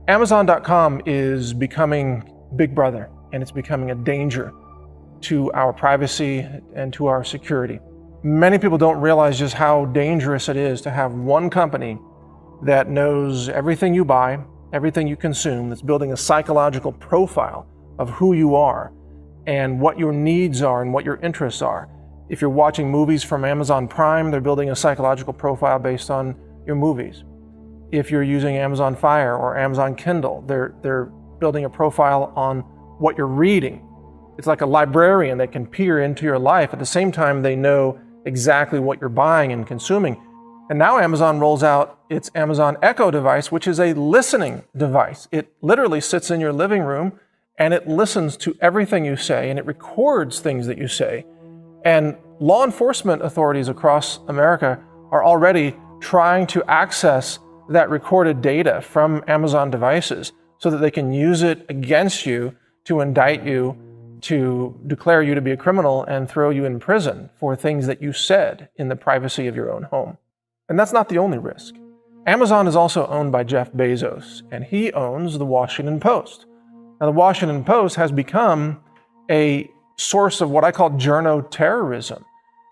Amazon.com is becoming Big Brother, and it's becoming a danger to our privacy and to our security. Many people don't realize just how dangerous it is to have one company that knows everything you buy, everything you consume, that's building a psychological profile of who you are and what your needs are and what your interests are. If you're watching movies from Amazon Prime, they're building a psychological profile based on your movies. If you're using Amazon Fire or Amazon Kindle, they're building a profile on what you're reading. It's like a librarian that can peer into your life. At the same time, they know exactly what you're buying and consuming. And now Amazon rolls out its Amazon Echo device, which is a listening device. It literally sits in your living room and it listens to everything you say and it records things that you say. And law enforcement authorities across America are already trying to access that recorded data from Amazon devices so that they can use it against you to indict you, to declare you to be a criminal and throw you in prison for things that you said in the privacy of your own home. And that's not the only risk. Amazon is also owned by Jeff Bezos, and he owns the Washington Post. Now, the Washington Post has become a source of what I call journo-terrorism.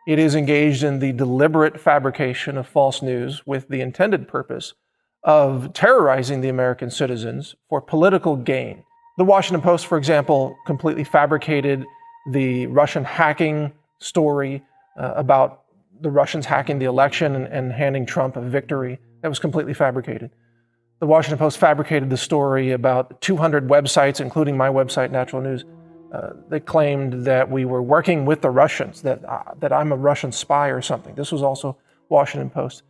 It is engaged in the deliberate fabrication of false news with the intended purpose of terrorizing the American citizens for political gain. The Washington Post, for example, completely fabricated the Russian hacking story about the Russians hacking the election and handing Trump a victory. That was completely fabricated. The Washington Post fabricated the story about 200 websites, including my website, Natural News. They claimed that we were working with the Russians, that I'm a Russian spy or something. This was also Washington Post.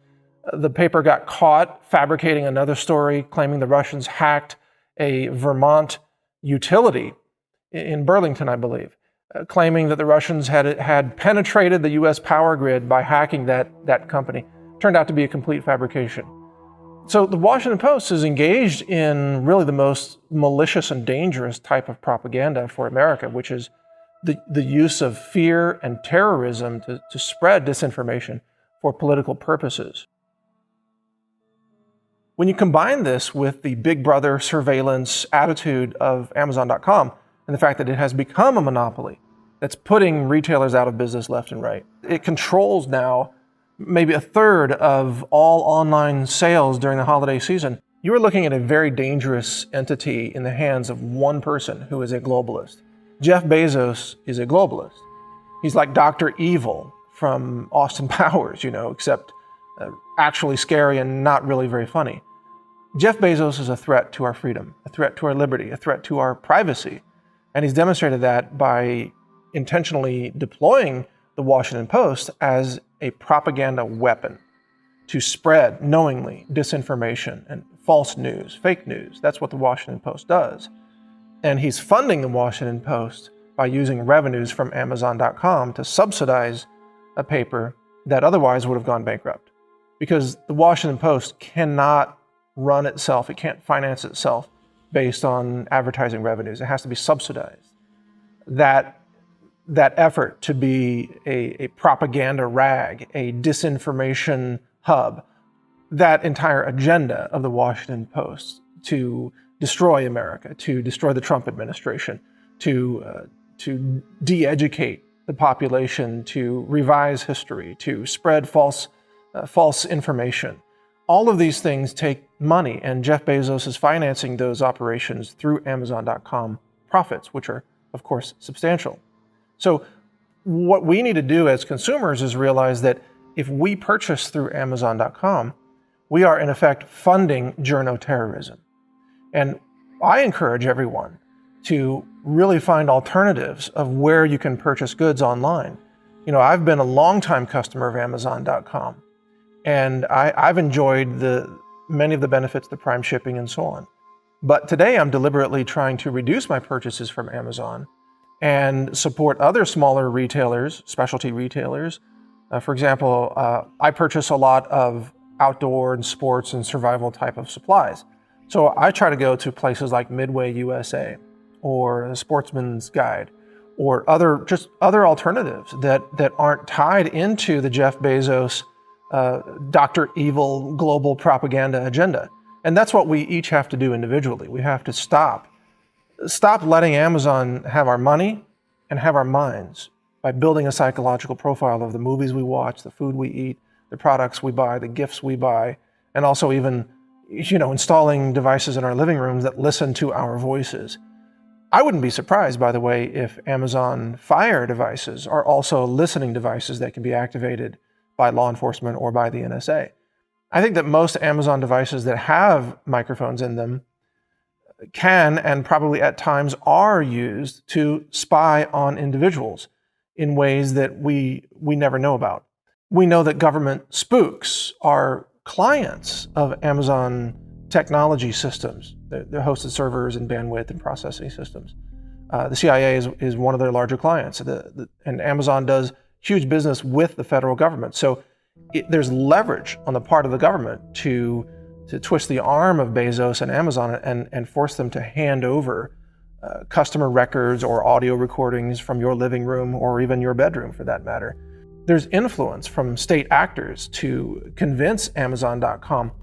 The paper got caught fabricating another story, claiming the Russians hacked a Vermont utility in Burlington, I believe, claiming that the Russians had penetrated the U.S. power grid by hacking that company. Turned out to be a complete fabrication. So the Washington Post is engaged in really the most malicious and dangerous type of propaganda for America, which is the use of fear and terrorism to spread disinformation for political purposes. When you combine this with the Big Brother surveillance attitude of Amazon.com and the fact that it has become a monopoly that's putting retailers out of business left and right, it controls now maybe a third of all online sales during the holiday season. You are looking at a very dangerous entity in the hands of one person who is a globalist. Jeff Bezos is a globalist. He's like Dr. Evil from Austin Powers, except actually scary and not really very funny. Jeff Bezos is a threat to our freedom, a threat to our liberty, a threat to our privacy. And he's demonstrated that by intentionally deploying the Washington Post as a propaganda weapon to spread knowingly disinformation and false news, fake news. That's what the Washington Post does. And he's funding the Washington Post by using revenues from Amazon.com to subsidize a paper that otherwise would have gone bankrupt. Because the Washington Post cannot run itself, it can't finance itself based on advertising revenues. It has to be subsidized. That effort to be a propaganda rag, a disinformation hub, that entire agenda of the Washington Post to destroy America, to destroy the Trump administration, to de-educate the population, to revise history, to spread false information. All of these things take money, and Jeff Bezos is financing those operations through Amazon.com profits, which are, of course, substantial. So what we need to do as consumers is realize that if we purchase through Amazon.com, we are in effect funding journo-terrorism. And I encourage everyone to really find alternatives of where you can purchase goods online. I've been a longtime customer of Amazon.com, and I've enjoyed many of the benefits, the prime shipping and so on. But today I'm deliberately trying to reduce my purchases from Amazon and support other smaller retailers, specialty retailers. For example, I purchase a lot of outdoor and sports and survival type of supplies. So I try to go to places like Midway USA or Sportsman's Guide or other alternatives that aren't tied into the Jeff Bezos Dr. Evil global propaganda agenda. And that's what we each have to do individually. We have to stop letting Amazon have our money and have our minds by building a psychological profile of the movies we watch, the food we eat, the products we buy, the gifts we buy, and also even, installing devices in our living rooms that listen to our voices. I wouldn't be surprised, by the way, if Amazon Fire devices are also listening devices that can be activated by law enforcement or by the NSA. I think that most Amazon devices that have microphones in them can, and probably at times are, used to spy on individuals in ways that we never know about. We know that government spooks are clients of Amazon technology systems, their hosted servers and bandwidth and processing systems. The CIA is one of their larger clients, and Amazon does huge business with the federal government. So there's leverage on the part of the government to twist the arm of Bezos and Amazon and force them to hand over customer records or audio recordings from your living room or even your bedroom, for that matter. There's influence from state actors to convince Amazon.com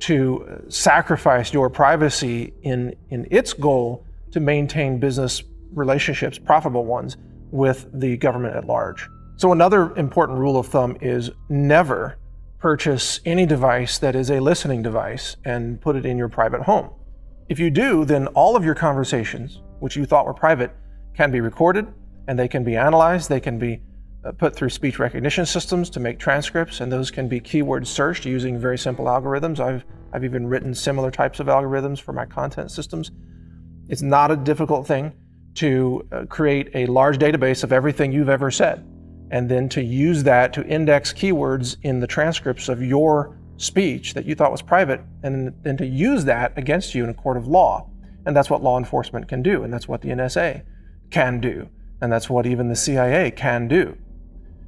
to sacrifice your privacy in its goal to maintain business relationships, profitable ones, with the government at large. So another important rule of thumb is never purchase any device that is a listening device and put it in your private home. If you do, then all of your conversations, which you thought were private, can be recorded, and they can be analyzed. They can be put through speech recognition systems to make transcripts, and those can be keyword searched using very simple algorithms. I've even written similar types of algorithms for my content systems. It's not a difficult thing to create a large database of everything you've ever said, and then to use that to index keywords in the transcripts of your speech that you thought was private, and then to use that against you in a court of law. And that's what law enforcement can do, and that's what the NSA can do, and that's what even the CIA can do.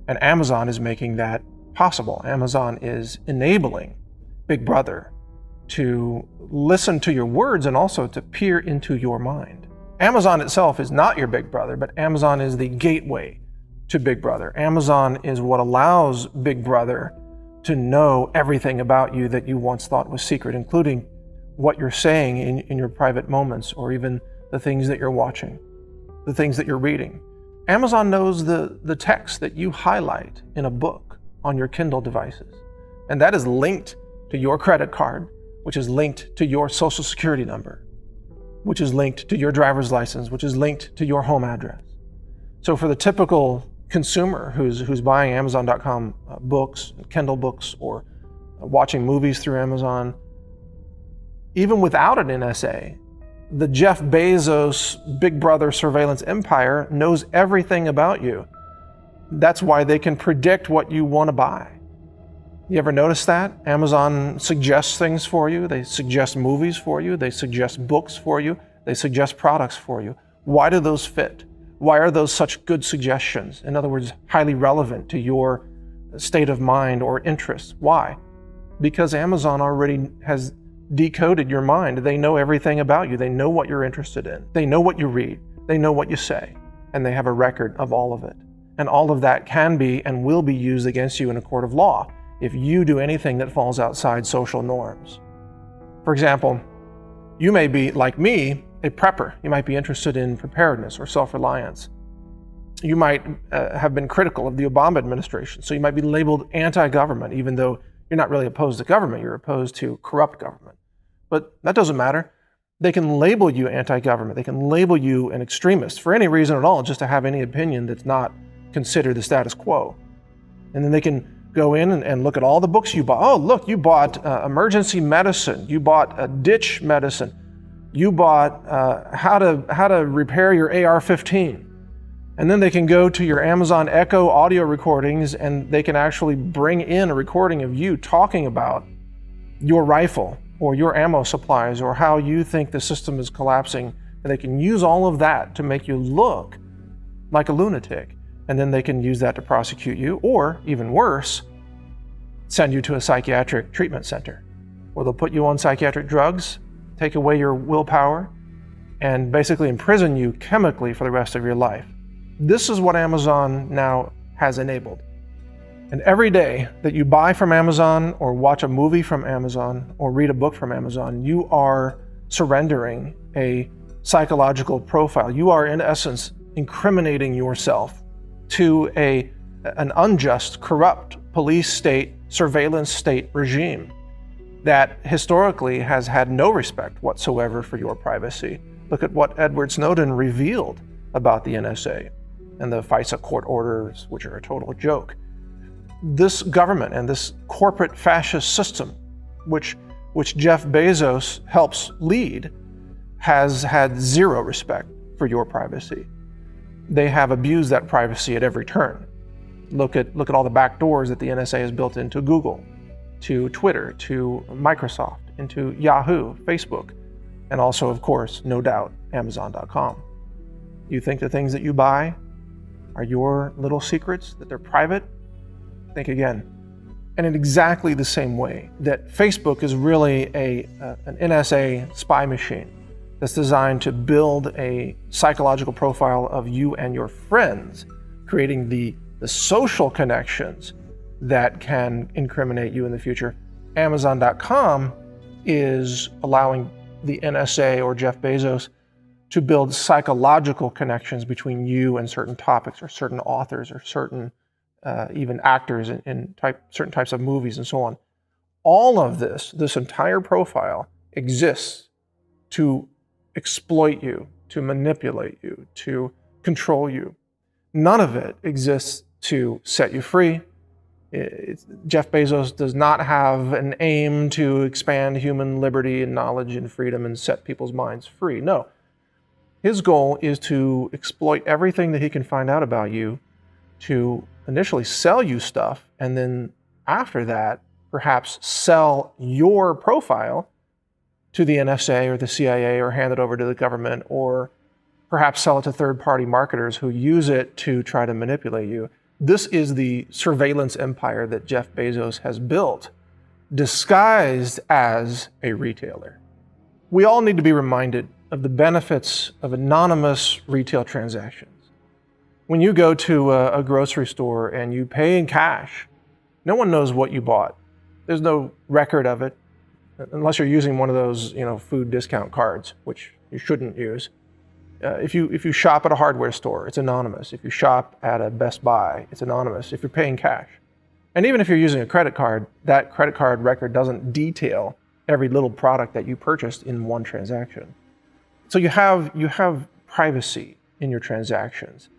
And Amazon is making that possible. Amazon is enabling Big Brother to listen to your words and also to peer into your mind. Amazon itself is not your Big Brother, but Amazon is the gateway to Big Brother. Amazon is what allows Big Brother to know everything about you that you once thought was secret, including what you're saying in your private moments, or even the things that you're watching, the things that you're reading. Amazon knows the text that you highlight in a book on your Kindle devices, and that is linked to your credit card, which is linked to your social security number, which is linked to your driver's license, which is linked to your home address. So for the typical consumer who's buying Amazon.com books, Kindle books, or watching movies through Amazon, even without an NSA, the Jeff Bezos Big Brother surveillance empire knows everything about you. That's why they can predict what you want to buy. You ever notice that? Amazon suggests things for you. They suggest movies for you. They suggest books for you. They suggest products for you. Why do those fit? Why are those such good suggestions? In other words, highly relevant to your state of mind or interests. Why? Because Amazon already has decoded your mind. They know everything about you. They know what you're interested in. They know what you read. They know what you say. And they have a record of all of it. And all of that can be and will be used against you in a court of law if you do anything that falls outside social norms. For example, you may be, like me, a prepper. You might be interested in preparedness or self-reliance. You might have been critical of the Obama administration, so you might be labeled anti-government, even though you're not really opposed to government, you're opposed to corrupt government. But that doesn't matter. They can label you anti-government. They can label you an extremist for any reason at all, just to have any opinion that's not considered the status quo. And then they can go in and look at all the books you bought. Oh, look, you bought emergency medicine. You bought ditch medicine. You bought how to repair your AR-15. And then they can go to your Amazon Echo audio recordings, and they can actually bring in a recording of you talking about your rifle or your ammo supplies or how you think the system is collapsing. And they can use all of that to make you look like a lunatic. And then they can use that to prosecute you, or even worse, send you to a psychiatric treatment center, where they'll put you on psychiatric drugs, take away your willpower, and basically imprison you chemically for the rest of your life. This is what Amazon now has enabled. And every day that you buy from Amazon or watch a movie from Amazon or read a book from Amazon, you are surrendering a psychological profile. You are, in essence, incriminating yourself to an unjust, corrupt police state, surveillance state regime that historically has had no respect whatsoever for your privacy. Look at what Edward Snowden revealed about the NSA and the FISA court orders, which are a total joke. This government and this corporate fascist system, which Jeff Bezos helps lead, has had zero respect for your privacy. They have abused that privacy at every turn. Look at all the back doors that the NSA has built into Google, to Twitter, to Microsoft, into Yahoo, Facebook, and also, of course, no doubt, Amazon.com. You think the things that you buy are your little secrets, that they're private? Think again. And in exactly the same way that Facebook is really an NSA spy machine that's designed to build a psychological profile of you and your friends, creating the social connections that can incriminate you in the future. Amazon.com is allowing the NSA or Jeff Bezos to build psychological connections between you and certain topics or certain authors or certain even actors in certain types of movies and so on. All of this entire profile exists to exploit you, to manipulate you, to control you. None of it exists to set you free. Jeff Bezos does not have an aim to expand human liberty and knowledge and freedom and set people's minds free. No. His goal is to exploit everything that he can find out about you, to initially sell you stuff, and then after that, perhaps sell your profile to the NSA or the CIA, or hand it over to the government, or perhaps sell it to third-party marketers who use it to try to manipulate you. This is the surveillance empire that Jeff Bezos has built, disguised as a retailer. We all need to be reminded of the benefits of anonymous retail transactions. When you go to a grocery store and you pay in cash, no one knows what you bought. There's no record of it, unless you're using one of those, food discount cards, which you shouldn't use. If you shop at a hardware store, it's anonymous. If you shop at a Best Buy, it's anonymous if you're paying cash. And even if you're using a credit card, that credit card record doesn't detail every little product that you purchased in one transaction. So you have privacy in your transactions.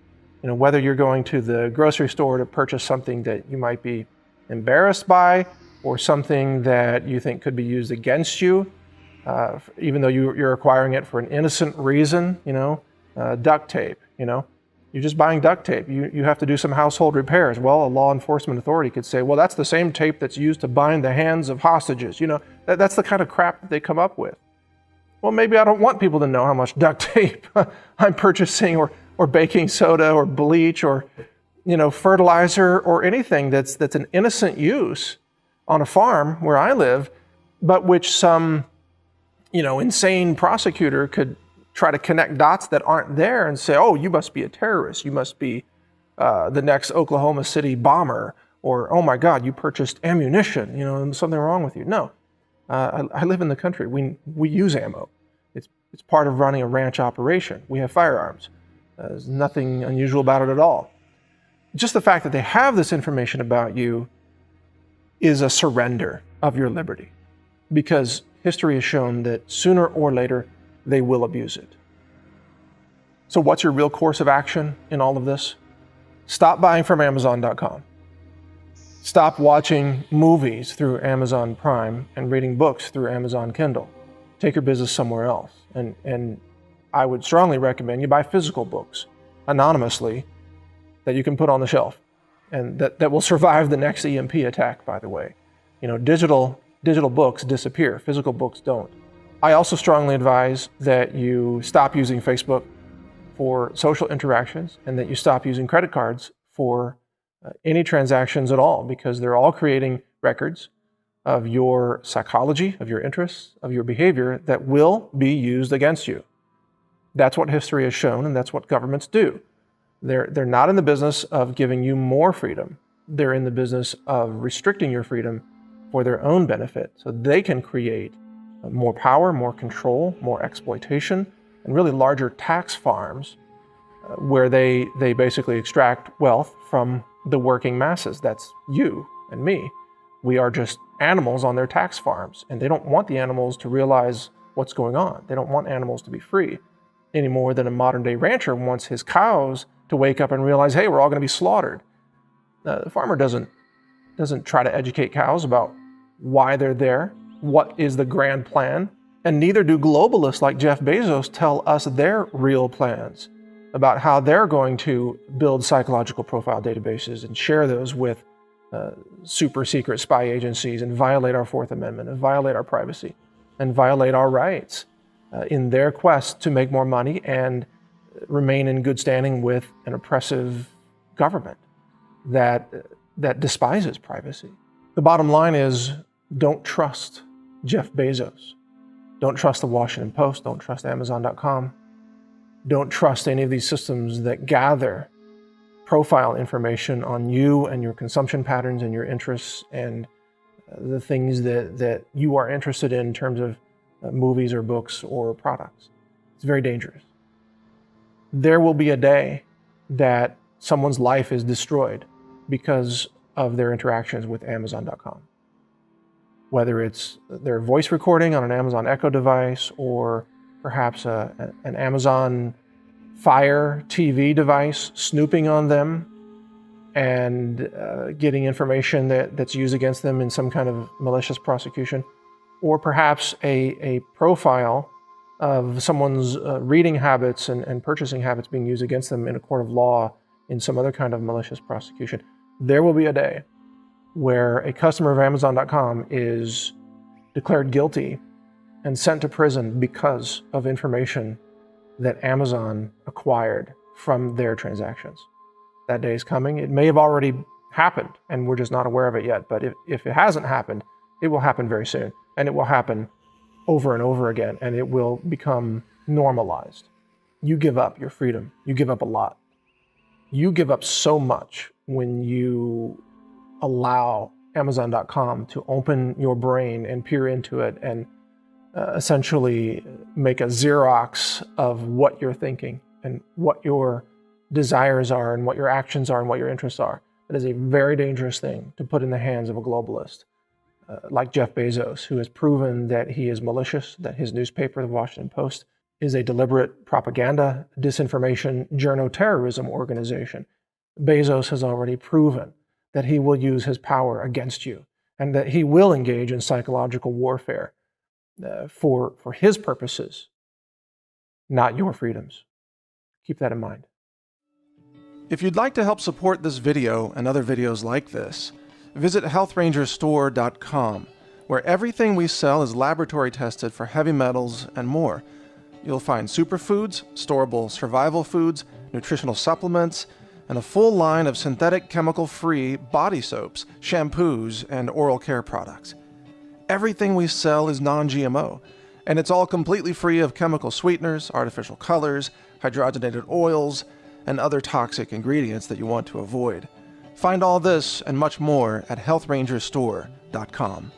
Whether you're going to the grocery store to purchase something that you might be embarrassed by, or something that you think could be used against you, even though you're acquiring it for an innocent reason, duct tape, you're just buying duct tape. You have to do some household repairs. Well, a law enforcement authority could say, well, that's the same tape that's used to bind the hands of hostages. That's the kind of crap that they come up with. Well, maybe I don't want people to know how much duct tape I'm purchasing, or baking soda, or bleach, or fertilizer, or anything that's an innocent use on a farm where I live, but which some insane prosecutor could try to connect dots that aren't there and say, oh, you must be a terrorist. You must be the next Oklahoma City bomber. Or, oh my God, you purchased ammunition. There's something wrong with you. No, I live in the country. We use ammo. It's part of running a ranch operation. We have firearms. There's nothing unusual about it at all. Just the fact that they have this information about you is a surrender of your liberty, because history has shown that sooner or later they will abuse it. So what's your real course of action in all of this? Stop buying from Amazon.com. Stop watching movies through Amazon Prime and reading books through Amazon Kindle. Take your business somewhere else. And I would strongly recommend you buy physical books anonymously that you can put on the shelf, and that will survive the next EMP attack, by the way. Digital books disappear, physical books don't. I also strongly advise that you stop using Facebook for social interactions, and that you stop using credit cards for any transactions at all, because they're all creating records of your psychology, of your interests, of your behavior that will be used against you. That's what history has shown, and that's what governments do. They're not in the business of giving you more freedom. they're in the business of restricting your freedom for their own benefit, so they can create more power, more control, more exploitation, and really larger tax farms where they basically extract wealth from the working masses. That's you and me. We are just animals on their tax farms, and they don't want the animals to realize what's going on. They don't want animals to be free any more than a modern day rancher wants his cows to wake up and realize, hey, we're all going to be slaughtered. The farmer doesn't try to educate cows about why they're there, what is the grand plan, and neither do globalists like Jeff Bezos tell us their real plans about how they're going to build psychological profile databases and share those with super secret spy agencies and violate our Fourth Amendment and violate our privacy and violate our rights in their quest to make more money and remain in good standing with an oppressive government that despises privacy. The bottom line is, don't trust Jeff Bezos. Don't trust the Washington Post. Don't trust Amazon.com. Don't trust any of these systems that gather profile information on you and your consumption patterns and your interests and the things that you are interested in terms of movies or books or products. It's very dangerous. There will be a day that someone's life is destroyed because of their interactions with Amazon.com. Whether it's their voice recording on an Amazon Echo device or perhaps an Amazon Fire TV device snooping on them and getting information that's used against them in some kind of malicious prosecution, or perhaps a profile of someone's reading habits and purchasing habits being used against them in a court of law in some other kind of malicious prosecution. There will be a day where a customer of Amazon.com is declared guilty and sent to prison because of information that Amazon acquired from their transactions. That day is coming. It may have already happened and we're just not aware of it yet, but if it hasn't happened, it will happen very soon, and it will happen over and over again, and it will become normalized. You give up your freedom. You give up a lot. You give up so much when you allow Amazon.com to open your brain and peer into it and essentially make a Xerox of what you're thinking and what your desires are and what your actions are and what your interests are. It is a very dangerous thing to put in the hands of a globalist like Jeff Bezos, who has proven that he is malicious, that his newspaper, the Washington Post, is a deliberate propaganda, disinformation, journo-terrorism organization. Bezos has already proven that he will use his power against you and that he will engage in psychological warfare for his purposes, not your freedoms. Keep that in mind. If you'd like to help support this video and other videos like this, visit healthrangerstore.com, where everything we sell is laboratory tested for heavy metals and more. You'll find superfoods, storable survival foods, nutritional supplements, and a full line of synthetic chemical-free body soaps, shampoos, and oral care products. Everything we sell is non-GMO, and it's all completely free of chemical sweeteners, artificial colors, hydrogenated oils, and other toxic ingredients that you want to avoid. Find all this and much more at healthrangerstore.com.